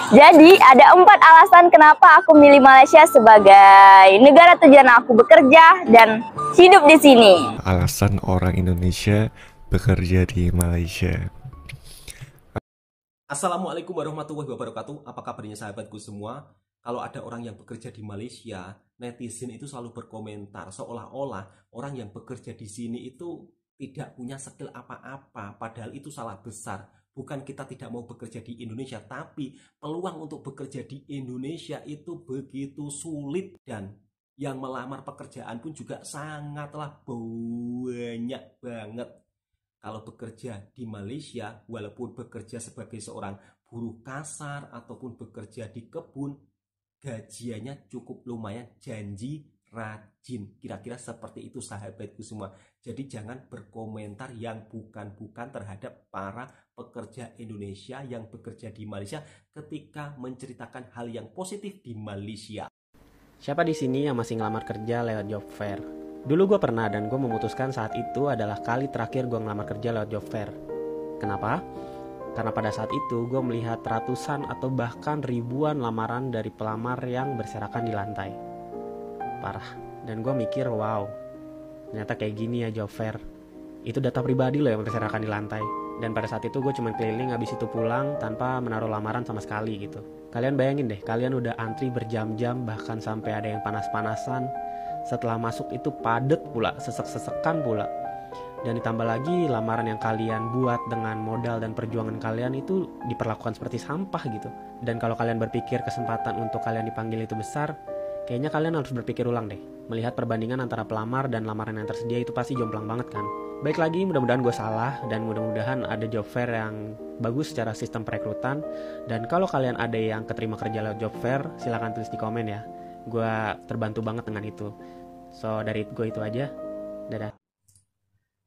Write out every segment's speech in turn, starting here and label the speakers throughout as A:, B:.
A: Jadi ada 4 alasan kenapa aku milih Malaysia sebagai negara tujuan aku bekerja dan hidup di sini.
B: Alasan orang Indonesia bekerja di Malaysia.
C: Assalamualaikum warahmatullahi wabarakatuh. Apa kabarnya sahabatku semua? Kalau ada orang yang bekerja di Malaysia, netizen itu selalu berkomentar seolah-olah orang yang bekerja di sini itu tidak punya skill apa-apa. Padahal itu salah besar. Bukan kita tidak mau bekerja di Indonesia, tapi peluang untuk bekerja di Indonesia itu begitu sulit, dan yang melamar pekerjaan pun juga sangatlah banyak banget. Kalau bekerja di Malaysia, walaupun bekerja sebagai seorang buruh kasar ataupun bekerja di kebun, gajiannya cukup lumayan, janji rajin. Kira-kira seperti itu sahabatku semua. Jadi jangan berkomentar yang bukan-bukan terhadap para pekerja Indonesia yang bekerja di Malaysia ketika menceritakan hal yang positif di Malaysia.
D: Siapa di sini yang masih ngelamar kerja lewat job fair? Dulu gue pernah, dan gue memutuskan saat itu adalah kali terakhir gue ngelamar kerja lewat job fair. Kenapa? Karena pada saat itu gue melihat ratusan atau bahkan ribuan lamaran dari pelamar yang berserakan di lantai. Parah. Dan gue mikir, wow, ternyata kayak gini ya job fair. Itu data pribadi loh yang berserakan di lantai. Dan pada saat itu gue cuma keliling, habis itu pulang tanpa menaruh lamaran sama sekali gitu. Kalian bayangin deh, kalian udah antri berjam-jam, bahkan sampai ada yang panas-panasan. Setelah masuk itu padet pula, sesek-sesekan pula. Dan ditambah lagi lamaran yang kalian buat dengan modal dan perjuangan kalian itu diperlakukan seperti sampah gitu. Dan kalau kalian berpikir kesempatan untuk kalian dipanggil itu besar, kayaknya kalian harus berpikir ulang deh. Melihat perbandingan antara pelamar dan lamaran yang tersedia itu pasti jomplang banget kan. Baik lagi, mudah-mudahan gue salah, dan mudah-mudahan ada job fair yang bagus secara sistem perekrutan. Dan kalau kalian ada yang keterima kerja lewat job fair, silahkan tulis di komen ya. Gue terbantu banget dengan itu. So dari gue itu aja. Dadah.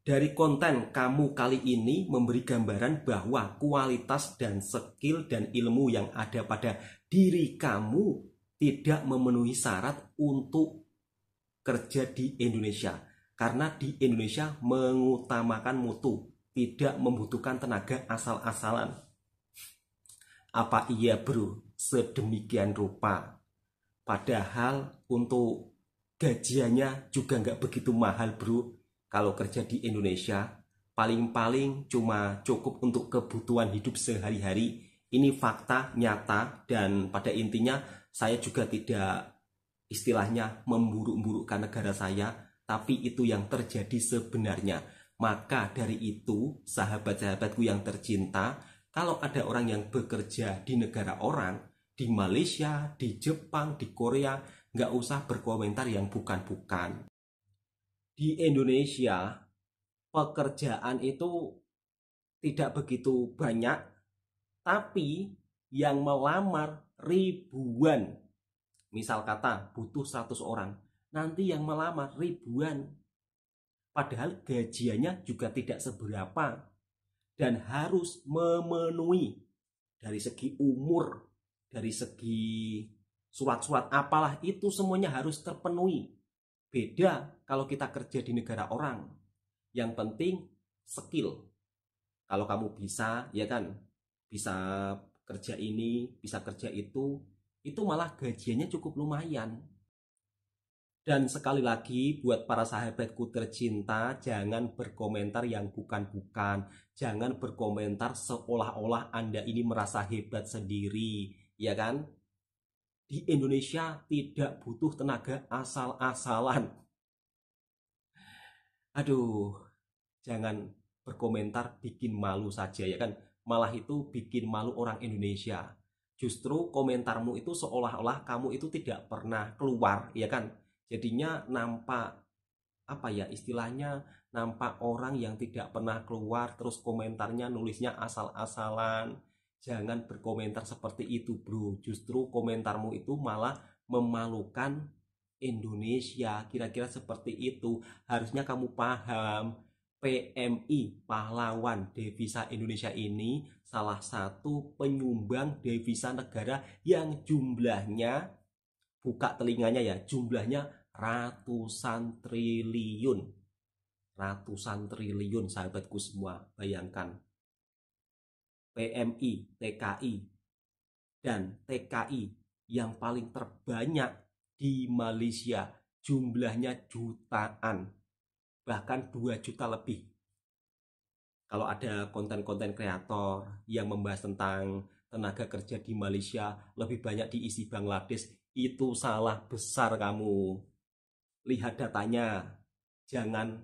C: Dari konten kamu kali ini memberi gambaran bahwa kualitas dan skill dan ilmu yang ada pada diri kamu tidak memenuhi syarat untuk kerja di Indonesia. Karena di Indonesia mengutamakan mutu, tidak membutuhkan tenaga asal-asalan. Apa iya bro, sedemikian rupa? Padahal untuk gajiannya juga nggak begitu mahal bro. Kalau kerja di Indonesia, paling-paling cuma cukup untuk kebutuhan hidup sehari-hari. Ini fakta nyata, dan pada intinya saya juga tidak istilahnya memburuk-burukkan negara saya, tapi itu yang terjadi sebenarnya. Maka dari itu, sahabat-sahabatku yang tercinta, kalau ada orang yang bekerja di negara orang, di Malaysia, di Jepang, di Korea, nggak usah berkomentar yang bukan-bukan. Di Indonesia, pekerjaan itu tidak begitu banyak, tapi yang melamar ribuan. Misal kata butuh 100 orang, nanti yang melamar ribuan. Padahal gajiannya juga tidak seberapa, dan harus memenuhi dari segi umur, dari segi surat-surat apalah, itu semuanya harus terpenuhi. Beda kalau kita kerja di negara orang. Yang penting skill. Kalau kamu bisa, ya kan, bisa kerja ini, bisa kerja itu malah gajiannya cukup lumayan. Dan sekali lagi buat para sahabatku tercinta, jangan berkomentar yang bukan-bukan. Jangan berkomentar seolah-olah Anda ini merasa hebat sendiri, ya kan? Di Indonesia tidak butuh tenaga asal-asalan. Aduh, jangan berkomentar bikin malu saja, ya kan? Malah itu bikin malu orang Indonesia. Justru komentarmu itu seolah-olah kamu itu tidak pernah keluar, ya kan? Jadinya nampak, apa ya istilahnya, nampak orang yang tidak pernah keluar, terus komentarnya nulisnya asal-asalan. Jangan berkomentar seperti itu bro, justru komentarmu itu malah memalukan Indonesia. Kira-kira seperti itu. Harusnya kamu paham, PMI, pahlawan devisa Indonesia ini salah satu penyumbang devisa negara yang jumlahnya, buka telinganya ya, jumlahnya ratusan triliun. Ratusan triliun sahabatku semua, bayangkan. PMI, TKI, dan TKI yang paling terbanyak di Malaysia, jumlahnya jutaan, bahkan 2 juta lebih. Kalau ada konten-konten kreator yang membahas tentang tenaga kerja di Malaysia lebih banyak diisi Bangladesh, itu salah besar kamu. Lihat datanya, jangan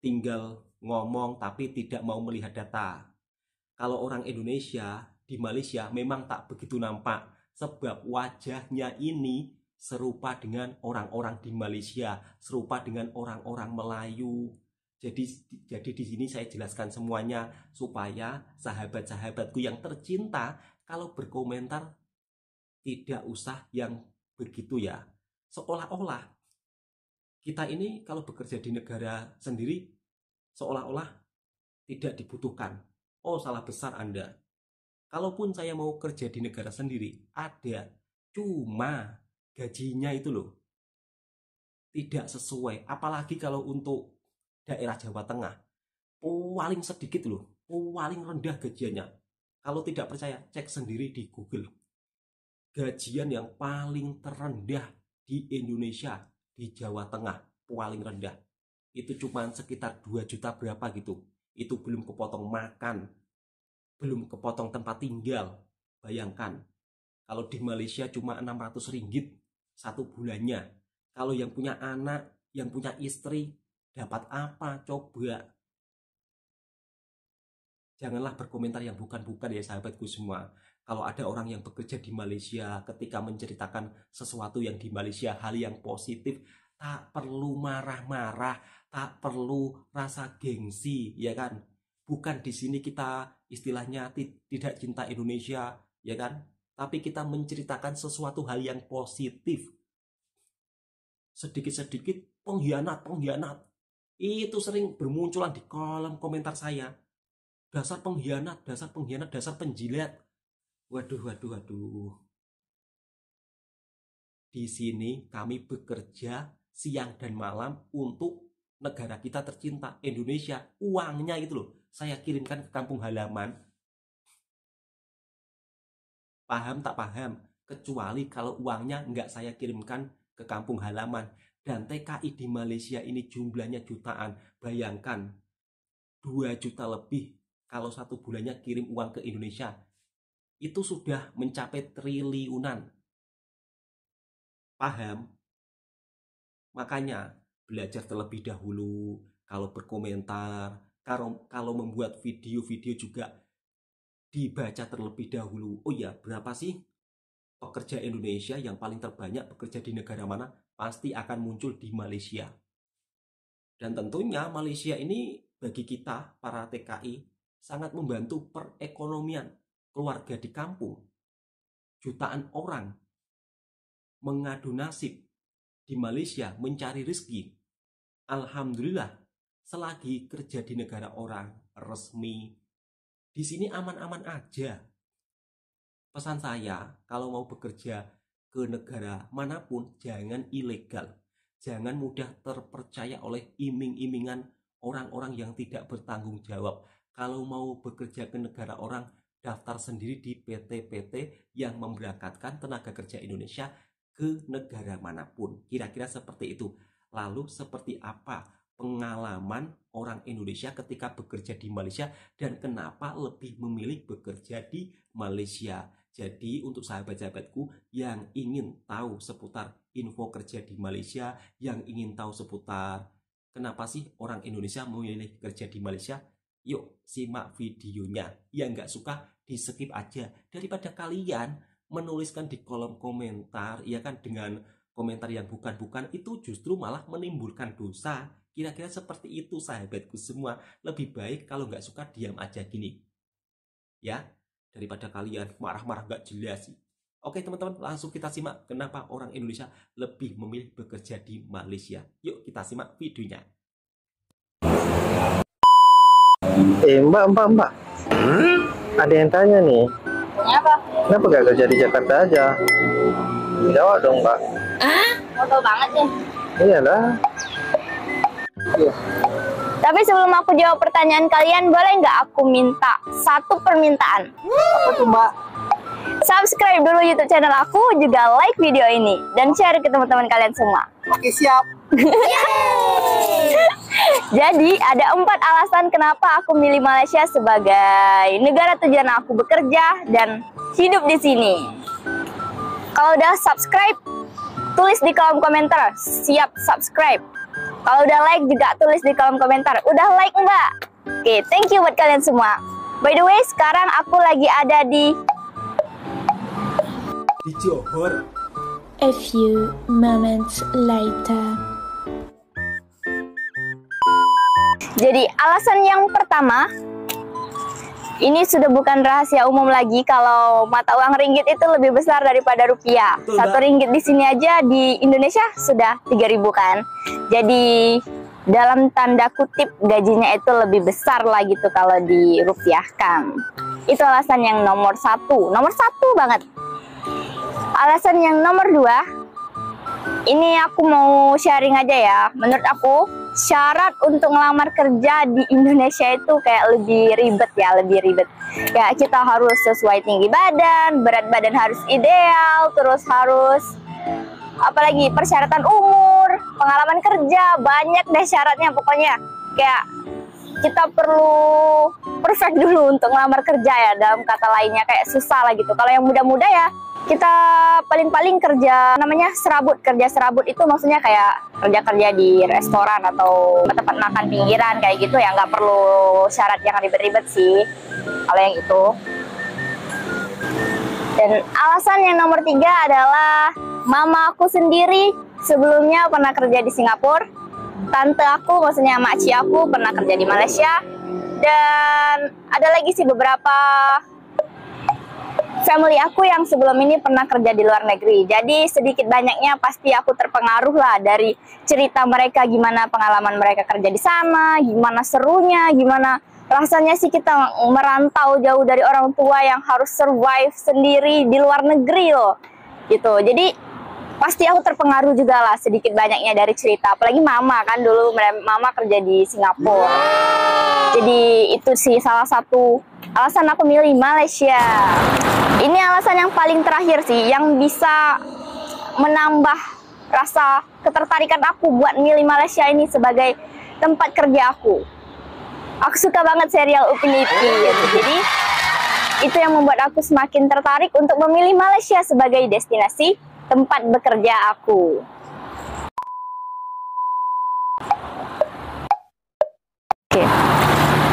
C: tinggal ngomong tapi tidak mau melihat data. Kalau orang Indonesia di Malaysia memang tak begitu nampak, sebab wajahnya ini serupa dengan orang-orang di Malaysia, serupa dengan orang-orang Melayu. Jadi di sini saya jelaskan semuanya supaya sahabat-sahabatku yang tercinta kalau berkomentar tidak usah yang begitu ya. Seolah-olah kita ini kalau bekerja di negara sendiri seolah-olah tidak dibutuhkan. Oh, salah besar Anda. Kalaupun saya mau kerja di negara sendiri, ada. Cuma gajinya itu loh tidak sesuai. Apalagi kalau untuk daerah Jawa Tengah, paling sedikit loh, paling rendah gajiannya. Kalau tidak percaya, cek sendiri di Google. Gajian yang paling terendah di Indonesia, di Jawa Tengah, paling rendah. Itu cuma sekitar 2 juta berapa gitu. Itu belum kepotong makan, belum kepotong tempat tinggal. Bayangkan, kalau di Malaysia cuma 600 ringgit satu bulannya. Kalau yang punya anak, yang punya istri, dapat apa coba? Janganlah berkomentar yang bukan-bukan ya sahabatku semua. Kalau ada orang yang bekerja di Malaysia, ketika menceritakan sesuatu yang di Malaysia, hal yang positif, tak perlu marah-marah, tak perlu rasa gengsi, ya kan? Bukan di sini kita istilahnya tidak cinta Indonesia, ya kan? Tapi kita menceritakan sesuatu hal yang positif. Sedikit-sedikit pengkhianat. Itu sering bermunculan di kolom komentar saya. Dasar pengkhianat, dasar penjilat. Waduh. Di sini kami bekerja siang dan malam untuk negara kita tercinta, Indonesia. Uangnya itu loh, saya kirimkan ke kampung halaman. Paham tak paham? Kecuali kalau uangnya nggak saya kirimkan ke kampung halaman. Dan TKI di Malaysia ini jumlahnya jutaan. Bayangkan 2 juta lebih kalau satu bulannya kirim uang ke Indonesia. Itu sudah mencapai triliunan. Paham? Makanya belajar terlebih dahulu. Kalau berkomentar, kalau membuat video-video juga dibaca terlebih dahulu. Oh ya, berapa sih pekerja Indonesia yang paling terbanyak bekerja di negara mana? Pasti akan muncul di Malaysia. Dan tentunya Malaysia ini bagi kita para TKI sangat membantu perekonomian keluarga di kampung. Jutaan orang mengadu nasib di Malaysia mencari rezeki. Alhamdulillah, selagi kerja di negara orang resmi, di sini aman-aman aja. Pesan saya, kalau mau bekerja ke negara manapun, jangan ilegal. Jangan mudah terpercaya oleh iming-imingan orang-orang yang tidak bertanggung jawab. Kalau mau bekerja ke negara orang, daftar sendiri di PT-PT yang memberangkatkan tenaga kerja Indonesia ke negara manapun. Kira-kira seperti itu. Lalu seperti apa pengalaman orang Indonesia ketika bekerja di Malaysia dan kenapa lebih memilih bekerja di Malaysia? Jadi untuk sahabat-sahabatku yang ingin tahu seputar info kerja di Malaysia, yang ingin tahu seputar kenapa sih orang Indonesia memilih kerja di Malaysia, yuk simak videonya. Yang nggak suka di skip aja, daripada kalian menuliskan di kolom komentar ya kan dengan komentar yang bukan-bukan, itu justru malah menimbulkan dosa. Kira-kira seperti itu sahabatku semua. Lebih baik kalau nggak suka diam aja gini ya, daripada kalian marah-marah nggak jelas. Oke teman-teman, langsung kita simak kenapa orang Indonesia lebih memilih bekerja di Malaysia. Yuk kita simak videonya.
E: Mbak. Ada yang tanya nih.
A: Apa?
E: Kenapa gak kerja di Jakarta aja? Jawab dong, Mbak.
A: Foto banget ya.
E: Iyalah.
A: Tapi sebelum aku jawab pertanyaan kalian, boleh nggak aku minta satu permintaan?
E: Apa tuh, Mbak?
A: subscribe dulu YouTube channel aku, juga like video ini dan share ke teman-teman kalian semua.
E: Oke, siap.
A: Jadi ada 4 alasan kenapa aku milih Malaysia sebagai negara tujuan aku bekerja dan hidup di sini. Kalau udah subscribe, tulis di kolom komentar, siap subscribe. Kalau udah like juga tulis di kolom komentar, udah like enggak? Oke, thank you buat kalian semua. By the way, sekarang aku lagi ada di
C: Johor.
F: A few moments later.
A: Jadi alasan yang pertama, ini sudah bukan rahasia umum lagi kalau mata uang ringgit itu lebih besar daripada rupiah.
C: Betul,
A: Satu
C: Mbak.
A: ringgit di sini aja di Indonesia sudah 3.000 kan. Jadi dalam tanda kutip gajinya itu lebih besar lah gitu kalau dirupiahkan. Itu alasan yang nomor 1 banget. Alasan yang nomor 2, ini aku mau sharing aja ya. Menurut aku syarat untuk ngelamar kerja di Indonesia itu kayak lebih ribet ya, lebih ribet. Kayak kita harus sesuai tinggi badan, berat badan harus ideal, terus harus apalagi persyaratan umur, pengalaman kerja, banyak deh syaratnya pokoknya. Kayak kita perlu perfect dulu untuk ngelamar kerja ya, dalam kata lainnya kayak susah lah gitu. Kalau yang muda-muda ya kita paling-paling kerja namanya serabut. Kerja serabut itu maksudnya kayak kerja-kerja di restoran atau tempat makan pinggiran kayak gitu ya, nggak perlu syarat yang ribet-ribet sih kalau yang itu. Dan alasan yang nomor 3 adalah mama aku sendiri sebelumnya pernah kerja di Singapura. Tante aku, maksudnya makcik aku pernah kerja di Malaysia. Dan ada lagi sih beberapa family aku yang sebelum ini pernah kerja di luar negeri. Jadi sedikit banyaknya pasti aku terpengaruh lah dari cerita mereka, gimana pengalaman mereka kerja di sana, gimana serunya, gimana rasanya sih kita merantau jauh dari orang tua yang harus survive sendiri di luar negeri loh. Gitu. Jadi pasti aku terpengaruh juga lah sedikit banyaknya dari cerita. Apalagi mama kan, dulu mama kerja di Singapura. Jadi itu sih salah satu alasan aku milih Malaysia. Ini alasan yang paling terakhir sih, yang bisa menambah rasa ketertarikan aku buat milih Malaysia ini sebagai tempat kerja aku. Aku suka banget serial Upin Ipin gitu. Jadi itu yang membuat aku semakin tertarik untuk memilih Malaysia sebagai destinasi tempat bekerja aku.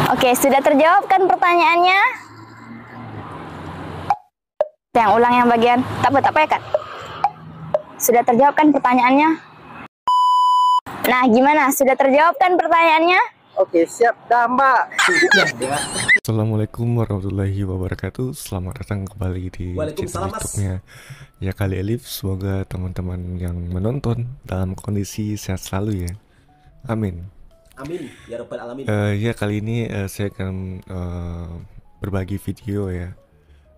A: Oke, sudah terjawab kan pertanyaannya? Yang ulang yang bagian tak apa ya kan? Sudah terjawab kan pertanyaannya? Nah, gimana? Sudah terjawab kan pertanyaannya?
E: Oke, siap dah, Mbak.
B: Assalamualaikum warahmatullahi wabarakatuh. Selamat datang kembali di channel
C: Waalaikumsalam, Mas.
B: YouTube-nya Ya Kali Elif. Semoga teman-teman yang menonton dalam kondisi sehat selalu ya. Amin.
C: Amin ya rabbal alamin.
B: Ya kali ini saya akan berbagi video ya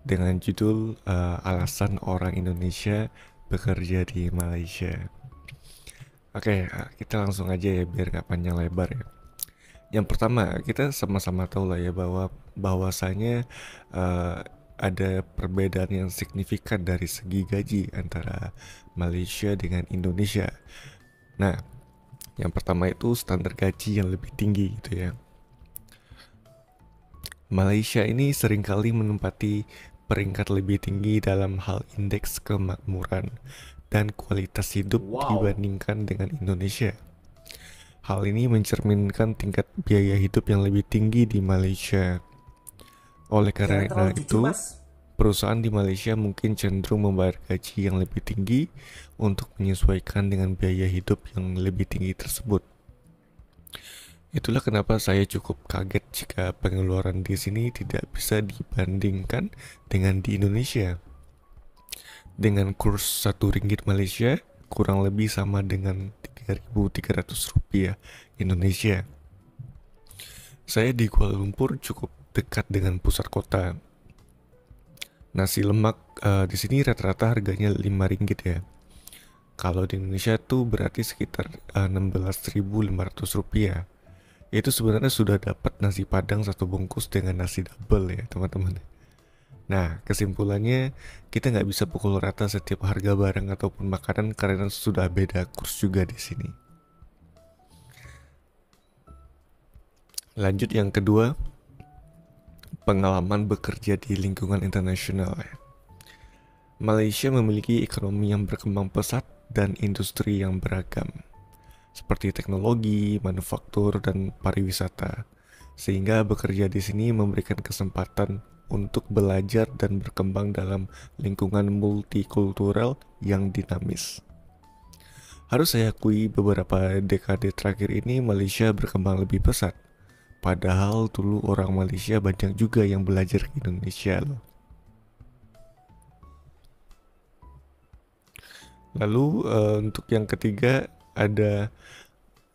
B: dengan judul alasan orang Indonesia bekerja di Malaysia. Oke, kita langsung aja ya biar gak panjang lebar ya. Yang pertama, kita sama-sama tahu lah ya bahwasanya ada perbedaan yang signifikan dari segi gaji antara Malaysia dengan Indonesia. Nah, yang pertama itu standar gaji yang lebih tinggi gitu ya. Malaysia ini seringkali menempati peringkat lebih tinggi dalam hal indeks kemakmuran dan kualitas hidup dibandingkan dengan Indonesia. Hal ini mencerminkan tingkat biaya hidup yang lebih tinggi di Malaysia. Oleh karena itu, perusahaan di Malaysia mungkin cenderung membayar gaji yang lebih tinggi untuk menyesuaikan dengan biaya hidup yang lebih tinggi tersebut. Itulah kenapa saya cukup kaget jika pengeluaran di sini tidak bisa dibandingkan dengan di Indonesia. Dengan kurs 1 ringgit Malaysia kurang lebih sama dengan 3.300 rupiah Indonesia. Saya di Kuala Lumpur cukup dekat dengan pusat kota. Nasi lemak di sini rata-rata harganya 5 ringgit ya. Kalau di Indonesia tuh berarti sekitar 16.500 rupiah. Itu sebenarnya sudah dapat nasi padang 1 bungkus dengan nasi double ya teman-teman. Nah, kesimpulannya kita nggak bisa pukul rata setiap harga barang ataupun makanan karena sudah beda kurs juga di sini. Lanjut yang kedua, pengalaman bekerja di lingkungan internasional. Malaysia memiliki ekonomi yang berkembang pesat dan industri yang beragam, seperti teknologi, manufaktur, dan pariwisata. Sehingga bekerja di sini memberikan kesempatan untuk belajar dan berkembang dalam lingkungan multikultural yang dinamis. Harus saya akui beberapa dekade terakhir ini Malaysia berkembang lebih pesat. Padahal dulu orang Malaysia banyak juga yang belajar ke Indonesia loh. Lalu untuk yang ketiga ada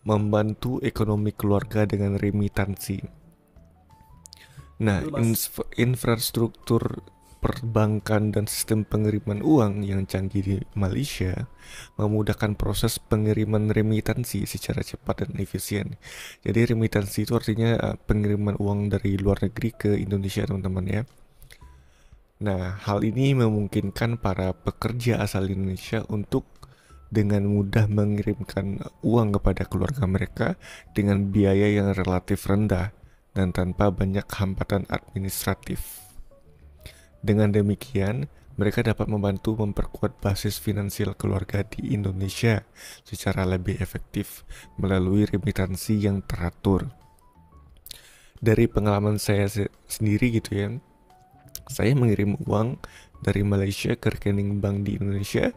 B: membantu ekonomi keluarga dengan remitansi. Nah, infrastruktur perbankan dan sistem pengiriman uang yang canggih di Malaysia memudahkan proses pengiriman remitansi secara cepat dan efisien. Jadi remitansi itu artinya pengiriman uang dari luar negeri ke Indonesia, teman-teman ya. Nah, hal ini memungkinkan para pekerja asal Indonesia untuk dengan mudah mengirimkan uang kepada keluarga mereka dengan biaya yang relatif rendah dan tanpa banyak hambatan administratif. Dengan demikian, mereka dapat membantu memperkuat basis finansial keluarga di Indonesia secara lebih efektif melalui remitansi yang teratur. Dari pengalaman saya sendiri gitu ya, saya mengirim uang dari Malaysia ke rekening bank di Indonesia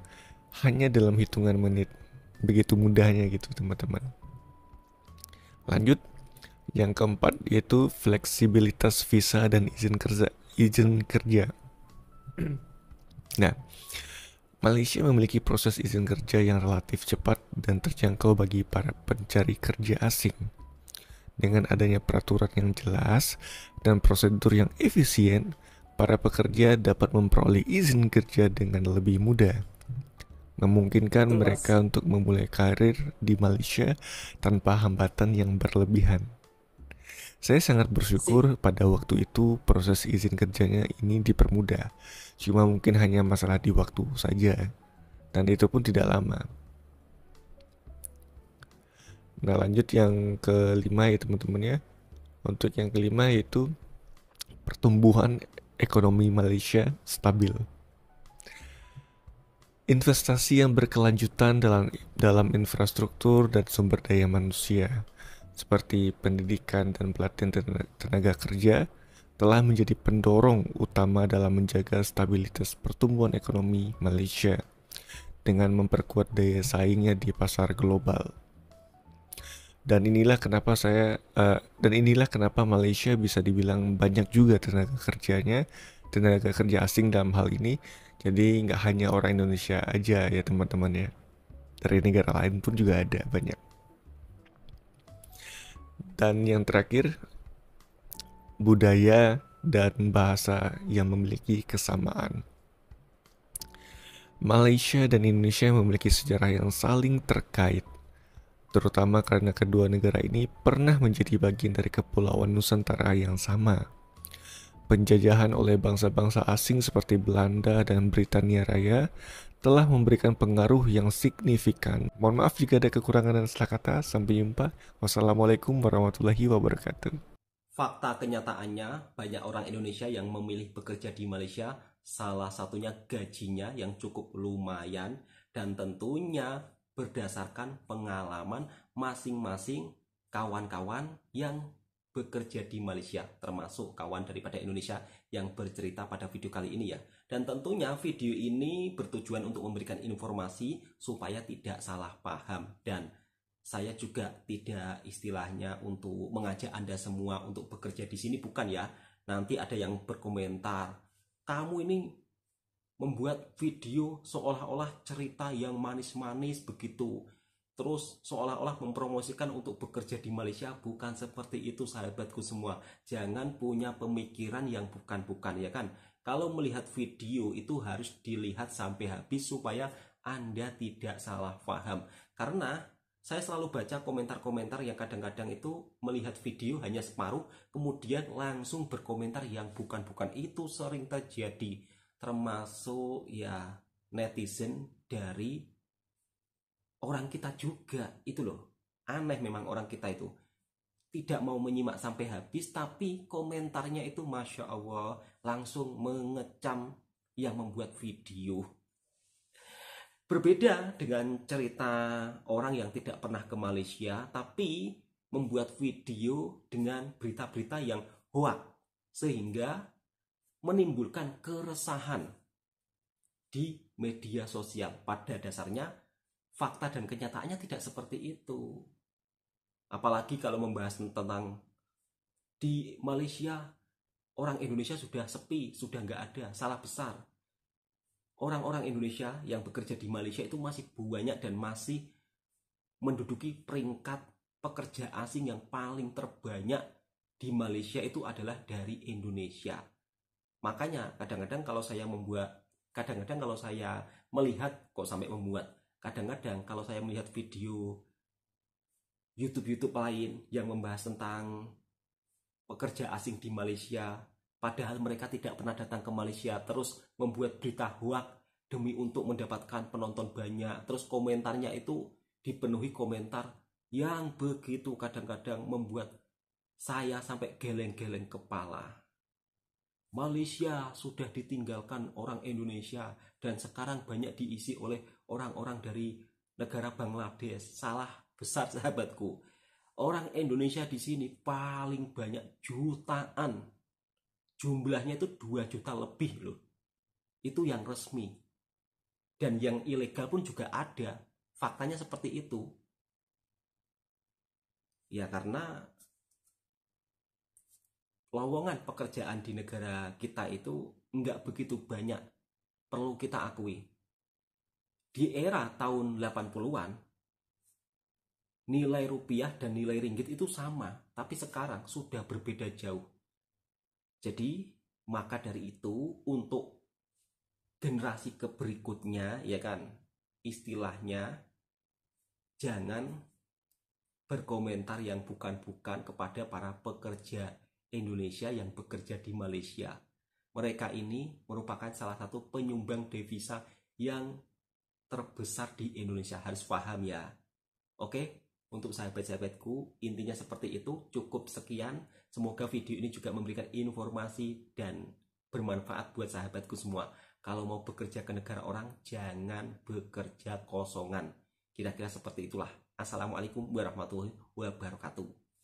B: hanya dalam hitungan menit. Begitu mudahnya gitu teman-teman. Lanjut, yang keempat yaitu fleksibilitas visa dan izin kerja. Nah, Malaysia memiliki proses izin kerja yang relatif cepat dan terjangkau bagi para pencari kerja asing. Dengan adanya peraturan yang jelas dan prosedur yang efisien, para pekerja dapat memperoleh izin kerja dengan lebih mudah, memungkinkan mereka untuk memulai karir di Malaysia tanpa hambatan yang berlebihan. Saya sangat bersyukur pada waktu itu proses izin kerjanya ini dipermudah. Cuma mungkin hanya masalah di waktu saja. Dan itu pun tidak lama. Nah, lanjut yang kelima ya teman-teman ya. Untuk yang kelima yaitu pertumbuhan ekonomi Malaysia stabil. Investasi yang berkelanjutan dalam infrastruktur dan sumber daya manusia seperti pendidikan dan pelatihan tenaga kerja telah menjadi pendorong utama dalam menjaga stabilitas pertumbuhan ekonomi Malaysia dengan memperkuat daya saingnya di pasar global. Dan inilah kenapa Malaysia bisa dibilang banyak juga tenaga kerja asing dalam hal ini. Jadi nggak hanya orang Indonesia aja ya teman-teman ya, dari negara lain pun juga ada banyak. Dan yang terakhir, budaya dan bahasa yang memiliki kesamaan. Malaysia dan Indonesia memiliki sejarah yang saling terkait, terutama karena kedua negara ini pernah menjadi bagian dari kepulauan Nusantara yang sama. Penjajahan oleh bangsa-bangsa asing seperti Belanda dan Britania Raya telah memberikan pengaruh yang signifikan. Mohon maaf jika ada kekurangan dan salah kata. Sampai jumpa. Wassalamualaikum warahmatullahi wabarakatuh.
C: Fakta kenyataannya, banyak orang Indonesia yang memilih bekerja di Malaysia, salah satunya gajinya yang cukup lumayan, dan tentunya berdasarkan pengalaman masing-masing kawan-kawan yang bekerja di Malaysia, termasuk kawan daripada Indonesia yang bercerita pada video kali ini ya. Dan tentunya video ini bertujuan untuk memberikan informasi supaya tidak salah paham, dan saya juga tidak istilahnya untuk mengajak Anda semua untuk bekerja di sini, bukan ya. Nanti ada yang berkomentar, kamu ini membuat video seolah-olah cerita yang manis-manis begitu, terus seolah-olah mempromosikan untuk bekerja di Malaysia. Bukan seperti itu sahabatku semua. Jangan punya pemikiran yang bukan-bukan ya kan. Kalau melihat video itu harus dilihat sampai habis supaya Anda tidak salah paham. Karena Saya selalu baca komentar-komentar yang kadang-kadang itu melihat video hanya separuh, kemudian langsung berkomentar yang bukan-bukan. Itu sering terjadi, termasuk ya netizen dari orang kita juga. Itu loh, aneh memang orang kita itu. Tidak mau menyimak sampai habis, tapi komentarnya itu Masya Allah langsung mengecam yang membuat video. Berbeda dengan cerita orang yang tidak pernah ke Malaysia, tapi membuat video dengan berita-berita yang hoax, sehingga menimbulkan keresahan di media sosial. Pada dasarnya, fakta dan kenyataannya tidak seperti itu. Apalagi kalau membahas tentang di Malaysia, orang Indonesia sudah sepi, sudah nggak ada, salah besar. Orang-orang Indonesia yang bekerja di Malaysia itu masih banyak dan masih menduduki peringkat pekerja asing yang paling terbanyak di Malaysia itu adalah dari Indonesia. Makanya kadang-kadang kalau saya melihat, kok sampai membuat, kadang-kadang kalau saya melihat video YouTube lain yang membahas tentang pekerja asing di Malaysia, padahal mereka tidak pernah datang ke Malaysia, terus membuat berita hoax demi untuk mendapatkan penonton banyak. Terus komentarnya itu dipenuhi komentar yang begitu kadang-kadang membuat saya sampai geleng-geleng kepala. Malaysia sudah ditinggalkan orang Indonesia dan sekarang banyak diisi oleh orang-orang dari negara Bangladesh. Salah besar sahabatku. Orang Indonesia di sini paling banyak, jutaan. Jumlahnya itu 2 juta lebih loh. Itu yang resmi. Dan yang ilegal pun juga ada. Faktanya seperti itu. Ya karena lowongan pekerjaan di negara kita itu nggak begitu banyak. Perlu kita akui. Di era tahun 80-an, nilai rupiah dan nilai ringgit itu sama. Tapi sekarang sudah berbeda jauh. Jadi, maka dari itu untuk generasi berikutnya, ya kan, istilahnya jangan berkomentar yang bukan-bukan kepada para pekerja Indonesia yang bekerja di Malaysia. Mereka ini merupakan salah satu penyumbang devisa yang terbesar di Indonesia. Harus paham ya. Oke? Untuk sahabat-sahabatku, intinya seperti itu. Cukup sekian. Semoga video ini juga memberikan informasi dan bermanfaat buat sahabatku semua. Kalau mau bekerja ke negara orang, jangan bekerja kosongan. Kira-kira seperti itulah. Assalamualaikum warahmatullahi wabarakatuh.